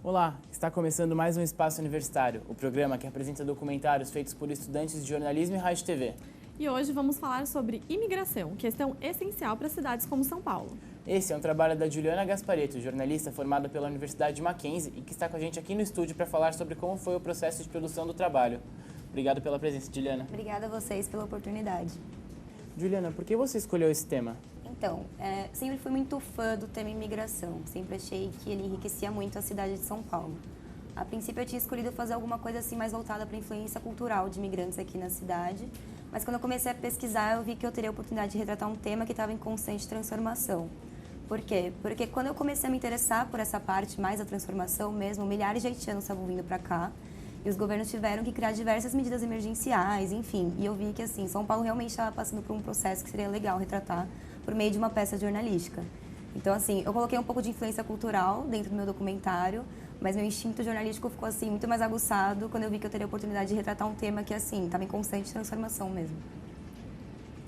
Olá, está começando mais um Espaço Universitário, o programa que apresenta documentários feitos por estudantes de jornalismo e rádio e TV. E hoje vamos falar sobre imigração, questão essencial para cidades como São Paulo. Esse é um trabalho da Juliana Gasparetto, jornalista formada pela Universidade de Mackenzie e que está com a gente aqui no estúdio para falar sobre como foi o processo de produção do trabalho. Obrigado pela presença, Juliana. Obrigada a vocês pela oportunidade. Juliana, por que você escolheu esse tema? Então, sempre fui muito fã do tema imigração. Sempre achei que ele enriquecia muito a cidade de São Paulo. A princípio, eu tinha escolhido fazer alguma coisa assim mais voltada para a influência cultural de imigrantes aqui na cidade. Mas quando eu comecei a pesquisar, eu vi que eu teria a oportunidade de retratar um tema que estava em constante transformação. Por quê? Porque quando eu comecei a me interessar por essa parte mais da transformação mesmo, milhares de haitianos estavam vindo para cá. E os governos tiveram que criar diversas medidas emergenciais, enfim. E eu vi que, assim, São Paulo realmente estava passando por um processo que seria legal retratar por meio de uma peça jornalística. Então, assim, eu coloquei um pouco de influência cultural dentro do meu documentário, mas meu instinto jornalístico ficou, assim, muito mais aguçado quando eu vi que eu teria a oportunidade de retratar um tema que, assim, estava em constante transformação mesmo.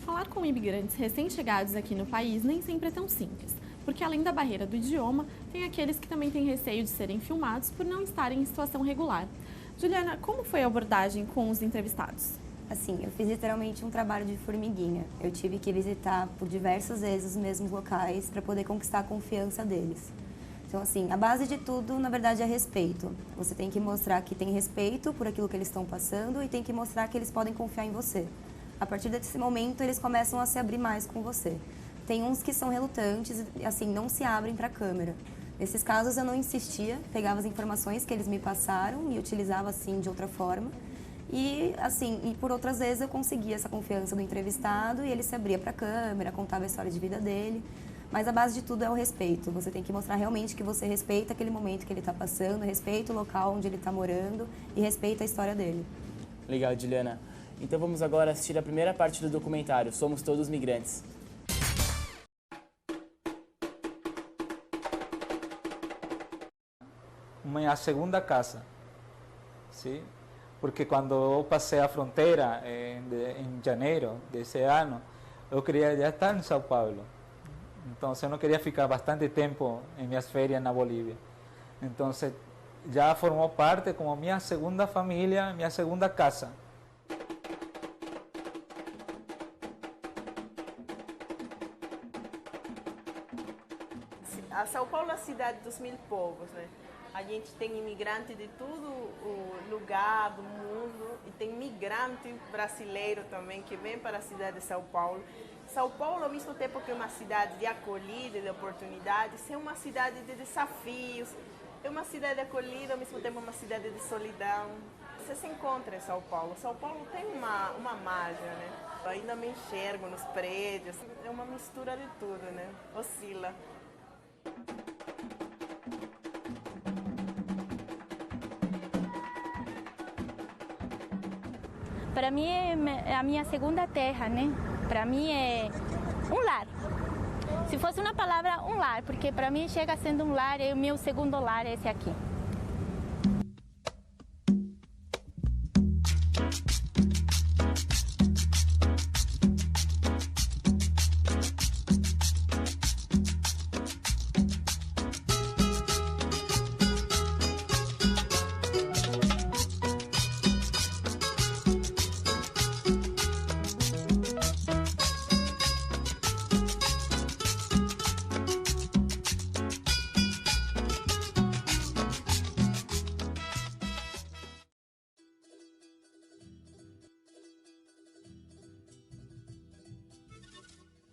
Falar com imigrantes recém-chegados aqui no país nem sempre é tão simples, porque além da barreira do idioma, tem aqueles que também têm receio de serem filmados por não estarem em situação regular. Juliana, como foi a abordagem com os entrevistados? Assim, eu fiz literalmente um trabalho de formiguinha. Eu tive que visitar por diversas vezes os mesmos locais para poder conquistar a confiança deles. Então, assim, a base de tudo, na verdade, é respeito. Você tem que mostrar que tem respeito por aquilo que eles estão passando e tem que mostrar que eles podem confiar em você. A partir desse momento, eles começam a se abrir mais com você. Tem uns que são relutantes, assim, não se abrem para a câmera. Nesses casos, eu não insistia, pegava as informações que eles me passaram e utilizava, assim, de outra forma. E, assim, por outras vezes eu conseguia essa confiança do entrevistado e ele se abria para a câmera, contava a história de vida dele. Mas a base de tudo é o respeito. Você tem que mostrar realmente que você respeita aquele momento que ele está passando, respeita o local onde ele está morando e respeita a história dele. Legal, Juliana. Então vamos agora assistir a primeira parte do documentário, Somos Todos Migrantes. Minha segunda casa, sim? Porque quando eu passei a fronteira em janeiro desse ano, eu queria já estar em São Paulo. Então, eu não queria ficar bastante tempo em minhas férias na Bolívia. Então, já formou parte como minha segunda família, minha segunda casa. A São Paulo é a cidade dos mil povos, né? A gente tem imigrante de todo o lugar do mundo e tem migrante brasileiro também que vem para a cidade de São Paulo. São Paulo, ao mesmo tempo que é uma cidade de acolhida, de oportunidades, é uma cidade de desafios, é uma cidade de acolhida, ao mesmo tempo uma cidade de solidão. Você se encontra em São Paulo. São Paulo tem uma mágica, né? Eu ainda me enxergo nos prédios, é uma mistura de tudo, né? Oscila. Para mim é a minha segunda terra, né? Para mim é um lar. Se fosse uma palavra, um lar, porque para mim chega sendo um lar, é o meu segundo lar, esse aqui.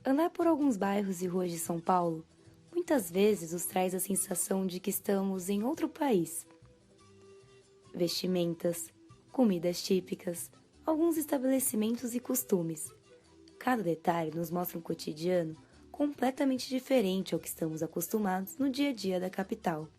Andar por alguns bairros e ruas de São Paulo muitas vezes nos traz a sensação de que estamos em outro país. Vestimentas, comidas típicas, alguns estabelecimentos e costumes. Cada detalhe nos mostra um cotidiano completamente diferente ao que estamos acostumados no dia a dia da capital.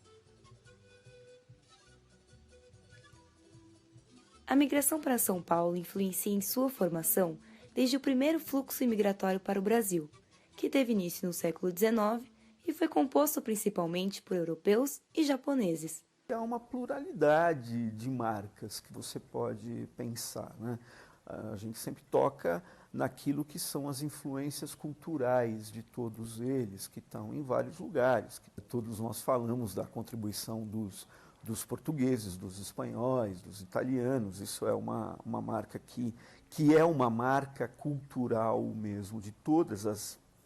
A migração para São Paulo influencia em sua formação desde o primeiro fluxo imigratório para o Brasil, que teve início no século XIX e foi composto principalmente por europeus e japoneses. Há uma pluralidade de marcas que você pode pensar, né? A gente sempre toca naquilo que são as influências culturais de todos eles, que estão em vários lugares. Todos nós falamos da contribuição dos dos portugueses, dos espanhóis, dos italianos. Isso é uma marca que é uma marca cultural mesmo, de todas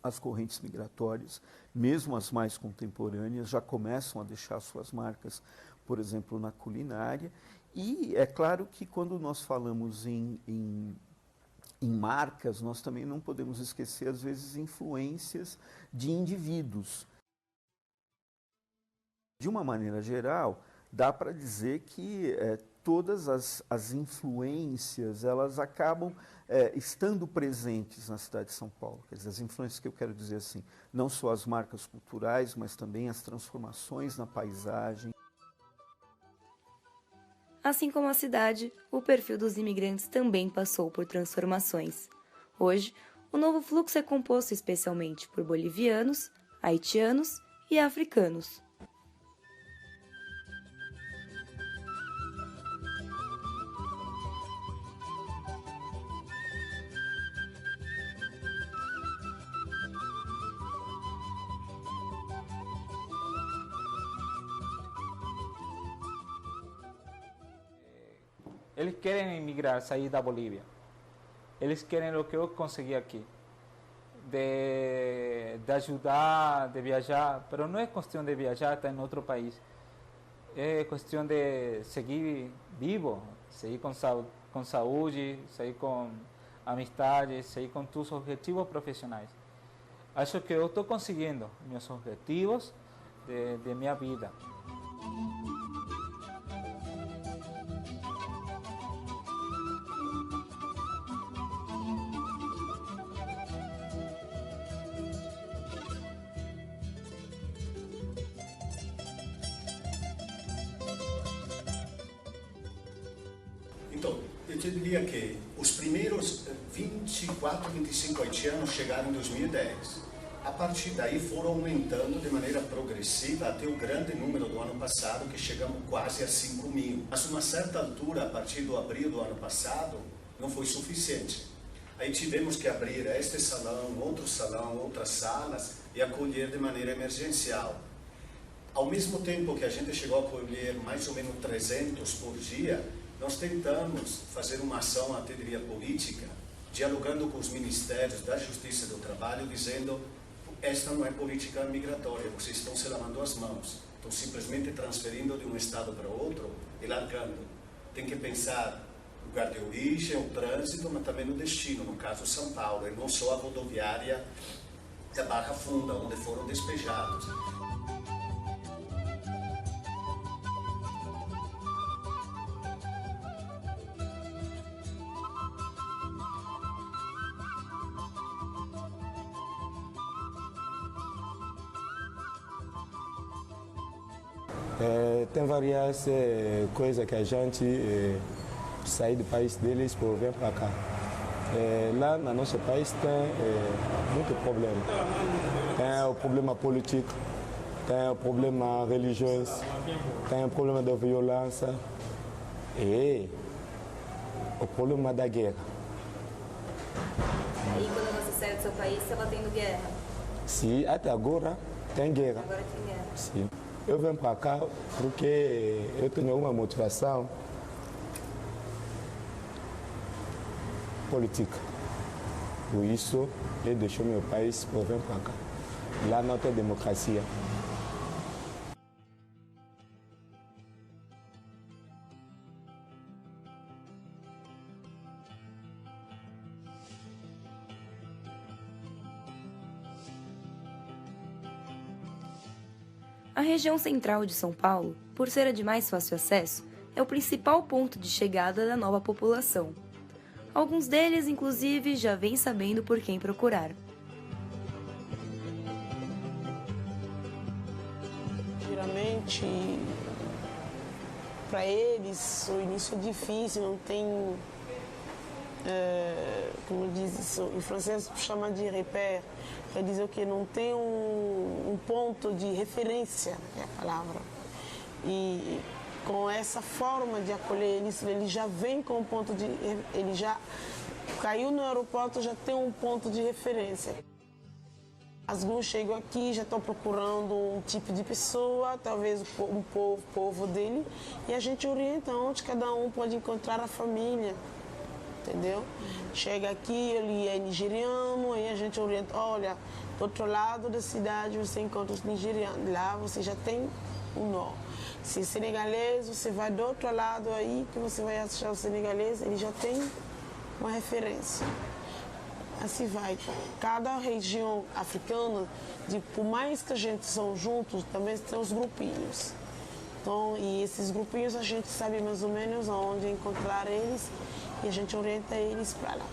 as correntes migratórias, mesmo as mais contemporâneas, já começam a deixar suas marcas, por exemplo, na culinária. E é claro que quando nós falamos em marcas, nós também não podemos esquecer, às vezes, influências de indivíduos. De uma maneira geral, dá para dizer que todas as influências, elas acabam estando presentes na cidade de São Paulo. Quer dizer, as influências que eu quero dizer assim, não só as marcas culturais, mas também as transformações na paisagem. Assim como a cidade, o perfil dos imigrantes também passou por transformações. Hoje, o novo fluxo é composto especialmente por bolivianos, haitianos e africanos. Eles querem emigrar, sair da Bolívia. Eles querem o que eu consegui aqui. De ajudar, de viajar. Mas não é questão de viajar, estar em outro país. É questão de seguir vivo, seguir com saúde, seguir com amizade, seguir com tus objetivos profissionais. Acho que eu estou conseguindo meus objetivos de minha vida. Então, eu te diria que os primeiros 24, 25 haitianos chegaram em 2010. A partir daí foram aumentando de maneira progressiva até o grande número do ano passado, que chegamos quase a 5 mil. Mas uma certa altura, a partir do abril do ano passado, não foi suficiente. Aí tivemos que abrir este salão, outras salas e acolher de maneira emergencial. Ao mesmo tempo que a gente chegou a acolher mais ou menos 300 por dia, nós tentamos fazer uma ação, até diria política, dialogando com os ministérios da Justiça e do Trabalho, dizendo: esta não é política migratória, vocês estão se lavando as mãos, estão simplesmente transferindo de um estado para outro e largando. Tem que pensar no lugar de origem, o trânsito, mas também no destino, no caso São Paulo, e não só a rodoviária da Barra Funda, onde foram despejados. Tem várias coisas que a gente sai do país deles por vir para cá. Lá no nosso país tem muito problema. Tem o problema político, tem o problema religioso, tem o problema da violência e o problema da guerra. E quando você sai do seu país, você está tendo guerra? Sim, até agora tem guerra. Agora tem guerra. Sim. Eu venho para cá porque eu tenho uma motivação política. Por isso, eu deixo meu país para vir para cá. Lá não tem democracia. A região central de São Paulo, por ser a de mais fácil acesso, é o principal ponto de chegada da nova população. Alguns deles, inclusive, já vêm sabendo por quem procurar. Geralmente, para eles, o início é difícil, não tem, como diz isso, em francês chama de repère, quer dizer que não tem um ponto de referência, é a palavra. E com essa forma de acolher eles, ele já vem com um ponto de... Ele já caiu no aeroporto, já tem um ponto de referência. Alguns chegam aqui, já estão procurando um tipo de pessoa, talvez um povo dele, e a gente orienta onde cada um pode encontrar a família, entendeu? Chega aqui, ele é nigeriano, aí a gente orienta, olha, do outro lado da cidade você encontra os nigerianos, lá você já tem um nó. Se é senegalês, você vai do outro lado aí, que você vai achar o senegalês, ele já tem uma referência. Assim vai. Cada região africana, por mais que a gente são juntos, também tem os grupinhos. Então, e esses grupinhos a gente sabe mais ou menos onde encontrar eles e a gente orienta eles para lá.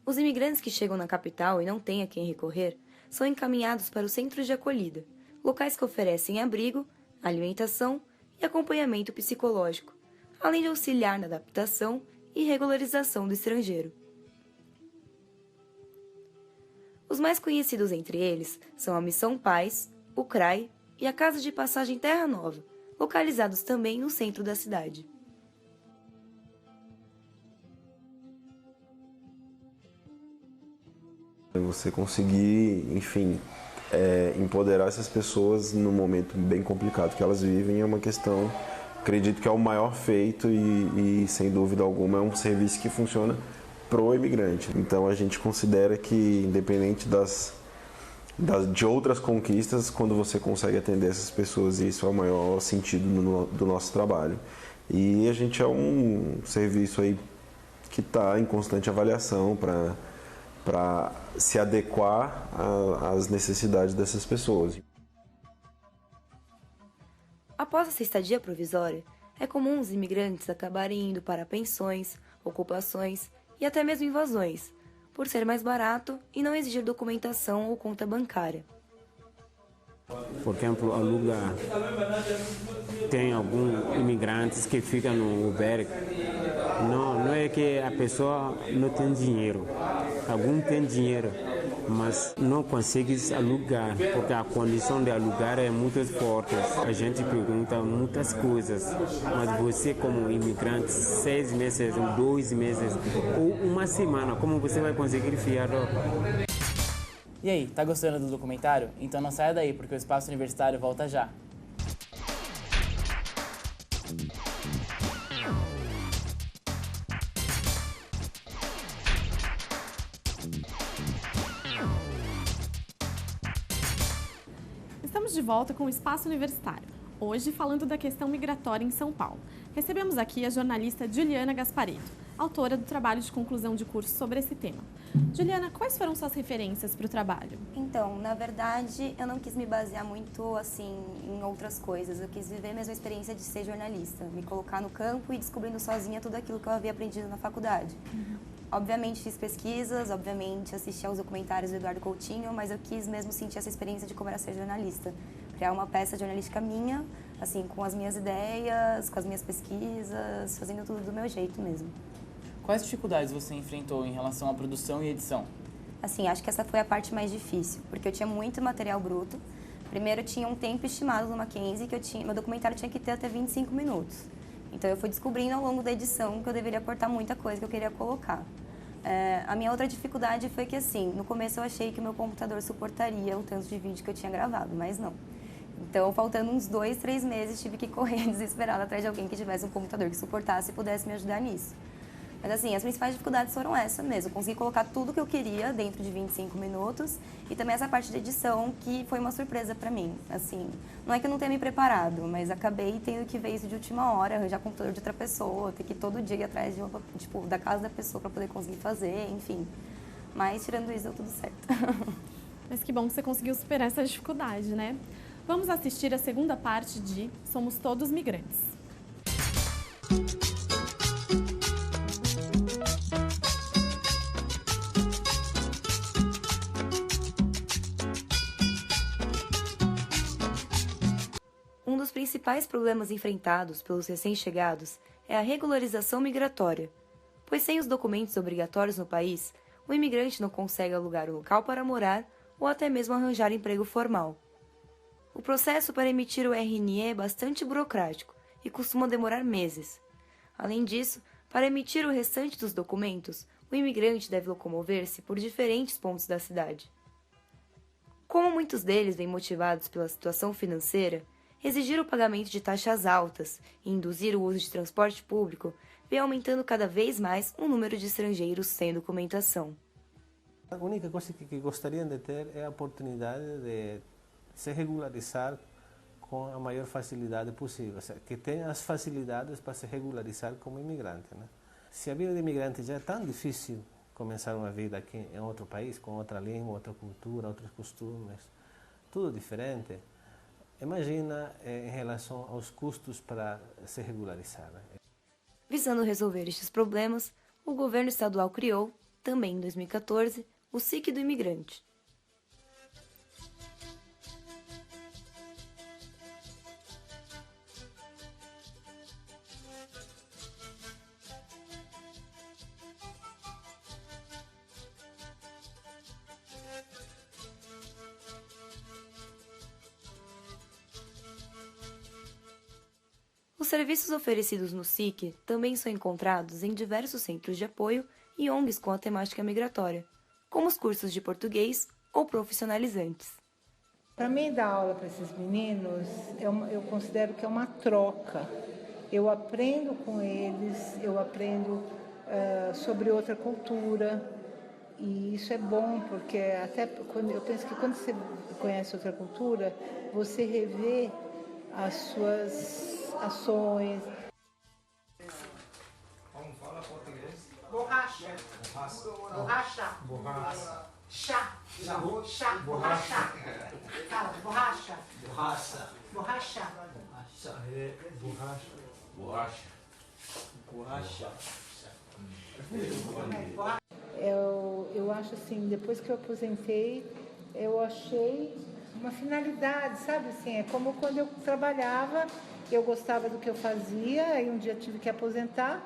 Os imigrantes que chegam na capital e não têm a quem recorrer são encaminhados para os centros de acolhida, locais que oferecem abrigo, alimentação e acompanhamento psicológico, além de auxiliar na adaptação e regularização do estrangeiro. Os mais conhecidos entre eles são a Missão Paz, o CRAI e a Casa de Passagem Terra Nova, localizados também no centro da cidade. Você conseguir, enfim, empoderar essas pessoas num momento bem complicado que elas vivem é uma questão, acredito que é o maior feito e sem dúvida alguma é um serviço que funciona pro imigrante. Então a gente considera que, independente de outras conquistas, quando você consegue atender essas pessoas, isso é o maior sentido do nosso trabalho. E a gente é um serviço aí que está em constante avaliação para se adequar às necessidades dessas pessoas. Após essa estadia provisória, é comum os imigrantes acabarem indo para pensões, ocupações e até mesmo invasões, por ser mais barato e não exigir documentação ou conta bancária. Por exemplo, o lugar tem alguns imigrantes que ficam no albergue. Não é que a pessoa não tem dinheiro. Alguns têm dinheiro, mas não conseguem alugar, porque a condição de alugar é muito forte. A gente pergunta muitas coisas, mas você como imigrante, 6 meses, 2 meses ou uma semana, como você vai conseguir fiar? E aí, tá gostando do documentário? Então não saia daí, porque o Espaço Universitário volta já. Estamos de volta com o Espaço Universitário, hoje falando da questão migratória em São Paulo. Recebemos aqui a jornalista Juliana Gasparetto, autora do trabalho de conclusão de curso sobre esse tema. Juliana, quais foram suas referências para o trabalho? Então, na verdade, eu não quis me basear muito assim em outras coisas. Eu quis viver mesmo a experiência de ser jornalista, me colocar no campo e descobrindo sozinha tudo aquilo que eu havia aprendido na faculdade. Obviamente fiz pesquisas, obviamente assisti aos documentários do Eduardo Coutinho, mas eu quis mesmo sentir essa experiência de como era ser jornalista. Criar uma peça jornalística minha, assim, com as minhas ideias, com as minhas pesquisas, fazendo tudo do meu jeito mesmo. Quais dificuldades você enfrentou em relação à produção e edição? Assim, acho que essa foi a parte mais difícil, porque eu tinha muito material bruto. Primeiro, eu tinha um tempo estimado no Mackenzie, meu documentário tinha que ter até 25 minutos. Então, eu fui descobrindo ao longo da edição que eu deveria cortar muita coisa que eu queria colocar. A minha outra dificuldade foi que, assim, no começo eu achei que o meu computador suportaria o tanto de vídeo que eu tinha gravado, mas não. Então, faltando uns 2, 3 meses, tive que correr desesperada atrás de alguém que tivesse um computador que suportasse e pudesse me ajudar nisso. Mas assim, as principais dificuldades foram essas mesmo. Eu consegui colocar tudo que eu queria dentro de 25 minutos e também essa parte de edição que foi uma surpresa pra mim. Assim, não é que eu não tenha me preparado, mas acabei tendo que ver isso de última hora, arranjar computador de outra pessoa, ter que todo dia ir atrás da casa da pessoa pra poder conseguir fazer, enfim. Mas tirando isso, deu tudo certo. Mas que bom que você conseguiu superar essa dificuldade, né? Vamos assistir a segunda parte de Somos Todos Migrantes. Um dos principais problemas enfrentados pelos recém-chegados é a regularização migratória, pois sem os documentos obrigatórios no país, o imigrante não consegue alugar um local para morar ou até mesmo arranjar emprego formal. O processo para emitir o RNE é bastante burocrático e costuma demorar meses. Além disso, para emitir o restante dos documentos, o imigrante deve locomover-se por diferentes pontos da cidade. Como muitos deles vêm motivados pela situação financeira, exigir o pagamento de taxas altas e induzir o uso de transporte público vem aumentando cada vez mais o número de estrangeiros sem documentação. A única coisa que gostariam de ter é a oportunidade de se regularizar com a maior facilidade possível, ou seja, que tenha as facilidades para se regularizar como imigrante, né? Se a vida de imigrante já é tão difícil começar uma vida aqui em outro país, com outra língua, outra cultura, outros costumes, tudo diferente, imagina em relação aos custos para se regularizar, né? Visando resolver estes problemas, o governo estadual criou, também em 2014, o SIC do Imigrante. Os serviços oferecidos no SIC também são encontrados em diversos centros de apoio e ONGs com a temática migratória, como os cursos de português ou profissionalizantes. Para mim, dar aula para esses meninos, eu considero que é uma troca. Eu aprendo com eles, eu aprendo sobre outra cultura, e isso é bom, porque até eu penso que quando você conhece outra cultura, você revê as suas ações. Como fala português? Borracha. Borracha. Borracha. Chá. Chá. Borracha. Fala, borracha. Borracha. Borracha. Borracha. É borracha. Borracha. Borracha. Eu acho assim, depois que eu aposentei, eu achei uma finalidade, sabe assim, é como quando eu trabalhava, eu gostava do que eu fazia, aí um dia tive que aposentar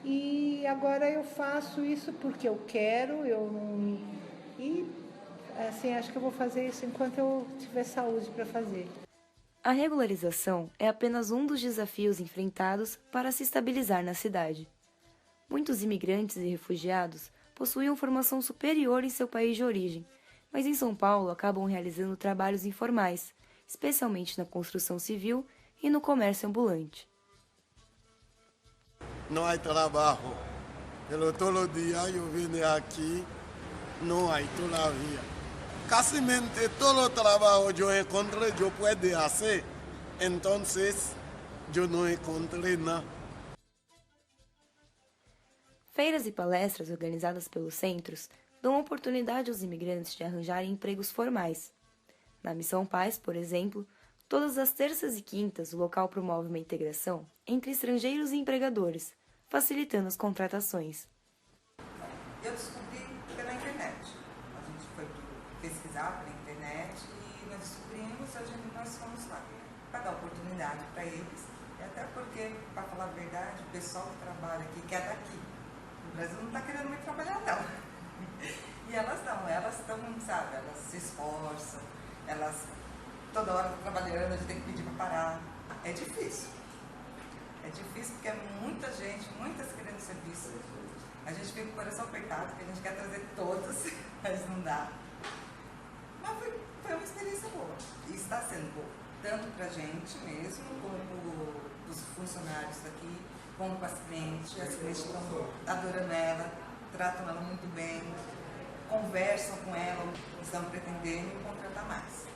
e agora eu faço isso porque eu quero, e assim, acho que eu vou fazer isso enquanto eu tiver saúde para fazer. A regularização é apenas um dos desafios enfrentados para se estabilizar na cidade. Muitos imigrantes e refugiados possuíam formação superior em seu país de origem, mas em São Paulo acabam realizando trabalhos informais, especialmente na construção civil e no comércio ambulante. Não há trabalho. Pelo todo dia eu venho aqui, não há todavia. Casi todo o trabalho que eu encontrei, eu posso fazer, então eu não encontrei nada. Feiras e palestras organizadas pelos centros dão oportunidade aos imigrantes de arranjarem empregos formais. Na Missão Paz, por exemplo, todas as terças e quintas o local promove uma integração entre estrangeiros e empregadores, facilitando as contratações. Eu descobri pela internet. A gente foi pesquisar pela internet e nós descobrimos, nós fomos lá para dar oportunidade para eles. E até porque, para falar a verdade, o pessoal que trabalha aqui, que é daqui, o Brasil não está querendo muito trabalhar, não. E elas não, elas estão, sabe, elas se esforçam, elas toda hora trabalhando, a gente tem que pedir para parar. É difícil. É difícil porque é muita gente, muitas querendo serviço. A gente fica com o coração apertado, porque a gente quer trazer todas, mas não dá. Mas foi uma experiência boa. E está sendo boa. Tanto para a gente mesmo, como para os funcionários daqui, como para as clientes. As clientes estão adorando ela, tratam ela muito bem, conversam com ela, estão pretendendo contratar mais.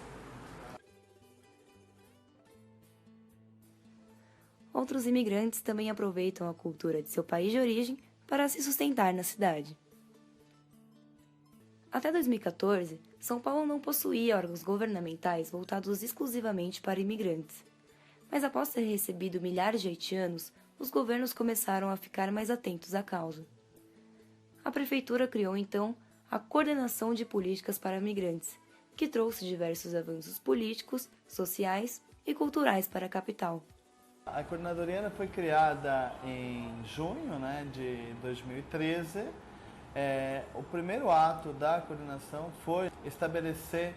Outros imigrantes também aproveitam a cultura de seu país de origem para se sustentar na cidade. Até 2014, São Paulo não possuía órgãos governamentais voltados exclusivamente para imigrantes. Mas após ter recebido milhares de haitianos, os governos começaram a ficar mais atentos à causa. A prefeitura criou, então, a Coordenação de Políticas para Migrantes, que trouxe diversos avanços políticos, sociais e culturais para a capital. A coordenadoria foi criada em junho de 2013. O primeiro ato da coordenação foi estabelecer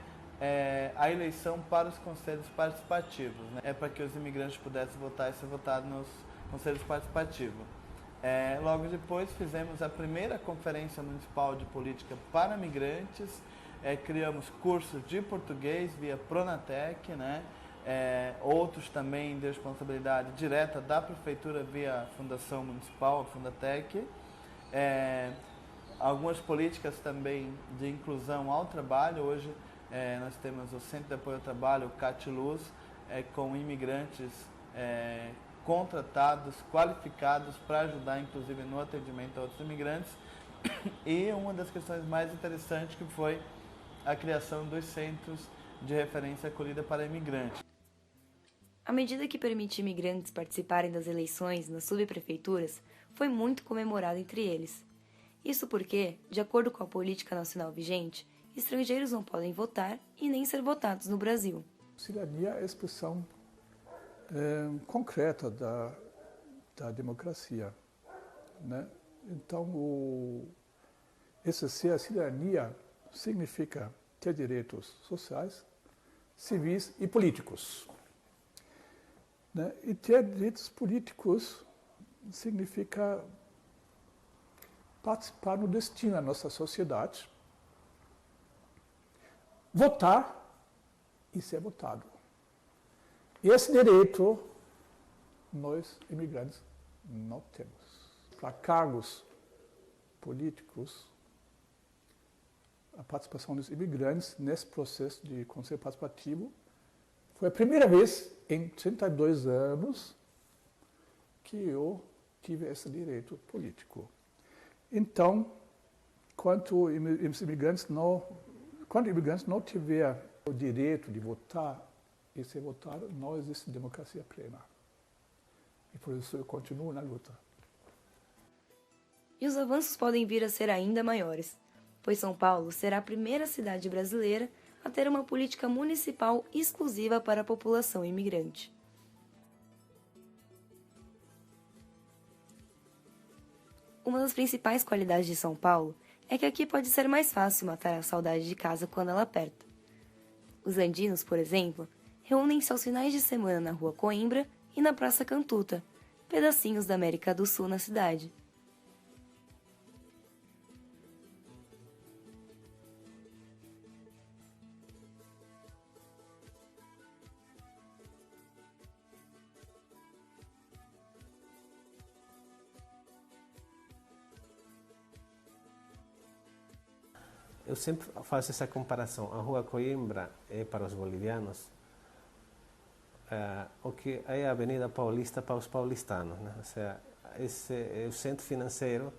a eleição para os conselhos participativos, para que os imigrantes pudessem votar e ser votados nos conselhos participativos. Logo depois fizemos a primeira Conferência Municipal de Política para Migrantes, criamos cursos de português via Pronatec, né? Outros também de responsabilidade direta da Prefeitura via Fundação Municipal, a Fundatec. Algumas políticas também de inclusão ao trabalho. Hoje nós temos o Centro de Apoio ao Trabalho, o CAT-Luz, com imigrantes contratados, qualificados para ajudar inclusive no atendimento a outros imigrantes. E uma das questões mais interessantes que foi a criação dos centros de referência acolhida para imigrantes. A medida que permite imigrantes participarem das eleições nas subprefeituras foi muito comemorada entre eles. Isso porque, de acordo com a política nacional vigente, estrangeiros não podem votar e nem ser votados no Brasil. Cidadania é a expressão concreta da democracia, né? Então, exercer a cidadania significa ter direitos sociais, civis e políticos, né? E ter direitos políticos significa participar no destino da nossa sociedade, votar e ser votado. E esse direito nós, imigrantes, não temos. Para cargos políticos, a participação dos imigrantes nesse processo de conselho participativo foi a primeira vez em 32 anos que eu tive esse direito político. Então, quando imigrantes não tiverem o direito de votar e ser votado, não existe democracia plena. E por isso eu continuo na luta. E os avanços podem vir a ser ainda maiores, pois São Paulo será a primeira cidade brasileira a ter uma política municipal exclusiva para a população imigrante. Uma das principais qualidades de São Paulo é que aqui pode ser mais fácil matar a saudade de casa quando ela aperta. Os andinos, por exemplo, reúnem-se aos finais de semana na Rua Coimbra e na Praça Cantuta, pedacinhos da América do Sul na cidade. Eu sempre faço essa comparação. A Rua Coimbra é para os bolivianos o que é a Avenida Paulista para os paulistanos, né? Ou seja, esse é o centro financeiro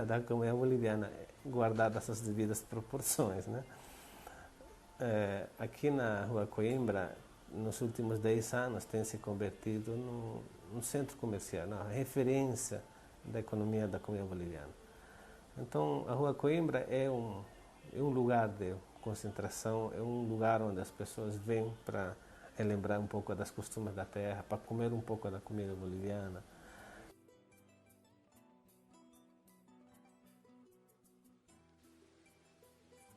da economia boliviana, guardadas as devidas proporções, né? Aqui na Rua Coimbra, nos últimos 10 anos, tem se convertido num centro comercial, na referência da economia boliviana. Então, a Rua Coimbra é um lugar de concentração, é um lugar onde as pessoas vêm para relembrar um pouco das costumes da terra, para comer um pouco da comida boliviana.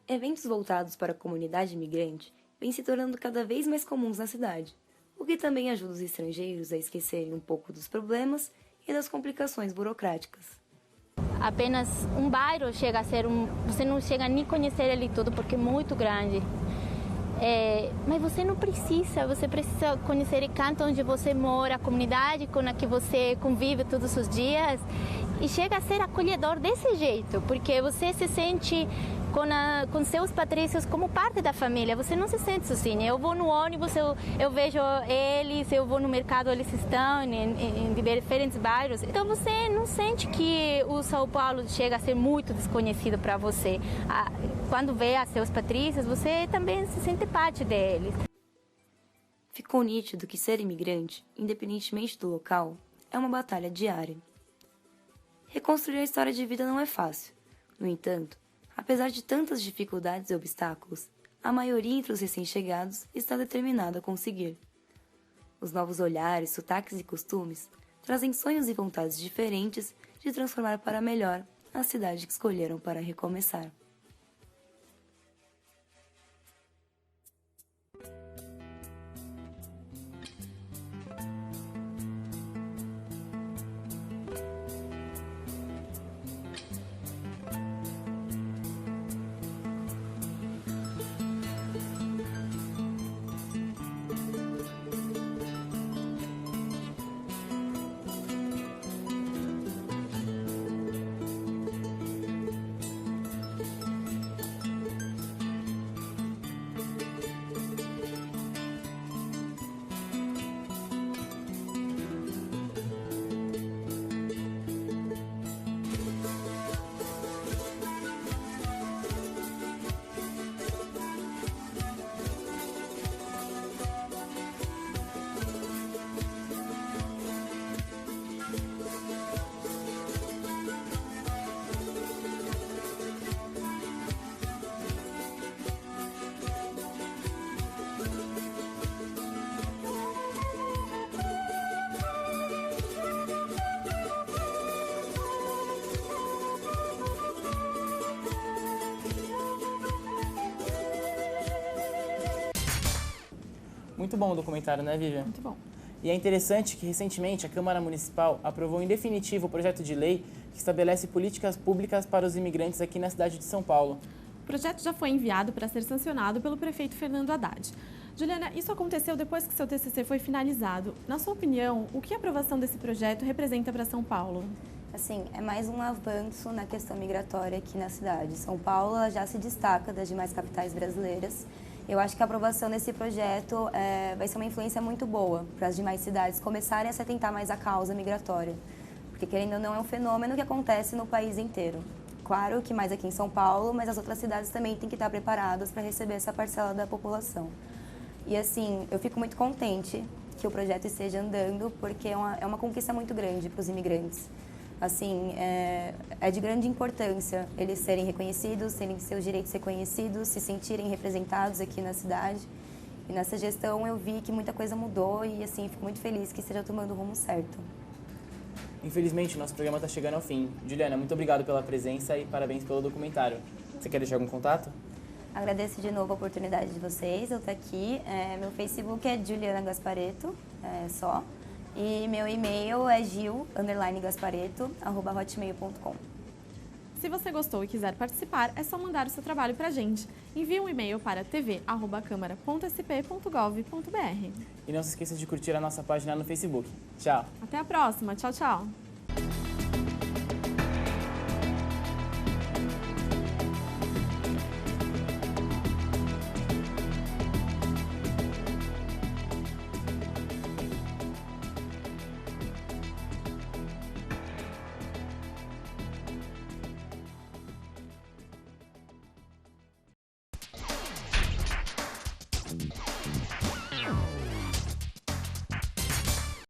Eventos voltados para a comunidade imigrante vêm se tornando cada vez mais comuns na cidade, o que também ajuda os estrangeiros a esquecerem um pouco dos problemas e das complicações burocráticas. Apenas um bairro chega a ser você não chega nem a conhecer ele todo porque é muito grande. Mas você não precisa, você precisa conhecer o canto onde você mora, a comunidade com a que você convive todos os dias, e chega a ser acolhedor desse jeito, porque você se sente com seus patrícios como parte da família, você não se sente sozinho. Eu vou no ônibus, eu vejo eles, eu vou no mercado, eles estão em diferentes bairros, então você não sente que o São Paulo chega a ser muito desconhecido para você. Quando vê a seus patrícios, você também se sente parte deles. Ficou nítido que ser imigrante, independentemente do local, é uma batalha diária. Reconstruir a história de vida não é fácil. No entanto, apesar de tantas dificuldades e obstáculos, a maioria entre os recém-chegados está determinada a conseguir. Os novos olhares, sotaques e costumes trazem sonhos e vontades diferentes de transformar para melhor a cidade que escolheram para recomeçar. Muito bom o documentário, né, Vivian? Muito bom. E é interessante que, recentemente, a Câmara Municipal aprovou em definitivo o projeto de lei que estabelece políticas públicas para os imigrantes aqui na cidade de São Paulo. O projeto já foi enviado para ser sancionado pelo prefeito Fernando Haddad. Juliana, isso aconteceu depois que seu TCC foi finalizado. Na sua opinião, o que a aprovação desse projeto representa para São Paulo? Assim, é mais um avanço na questão migratória aqui na cidade. São Paulo já se destaca das demais capitais brasileiras. Eu acho que a aprovação desse projeto vai ser uma influência muito boa para as demais cidades começarem a se atentar mais à causa migratória. Porque, querendo ou não, é um fenômeno que acontece no país inteiro. Claro que mais aqui em São Paulo, mas as outras cidades também têm que estar preparadas para receber essa parcela da população. E assim, eu fico muito contente que o projeto esteja andando, porque é uma conquista muito grande para os imigrantes. Assim, é de grande importância eles serem reconhecidos, terem seus direitos reconhecidos, se sentirem representados aqui na cidade. E nessa gestão eu vi que muita coisa mudou e assim, fico muito feliz que esteja tomando o rumo certo. Infelizmente, nosso programa está chegando ao fim. Juliana, muito obrigado pela presença e parabéns pelo documentário. Você quer deixar algum contato? Agradeço de novo a oportunidade de vocês, eu estou aqui. Meu Facebook é Juliana Gasparetto, só. E meu e-mail é gil_gasparetto@hotmail.com. Se você gostou e quiser participar, é só mandar o seu trabalho para a gente. Envie um e-mail para tv@câmara.sp.gov.br. E não se esqueça de curtir a nossa página no Facebook. Tchau! Até a próxima. Tchau, tchau!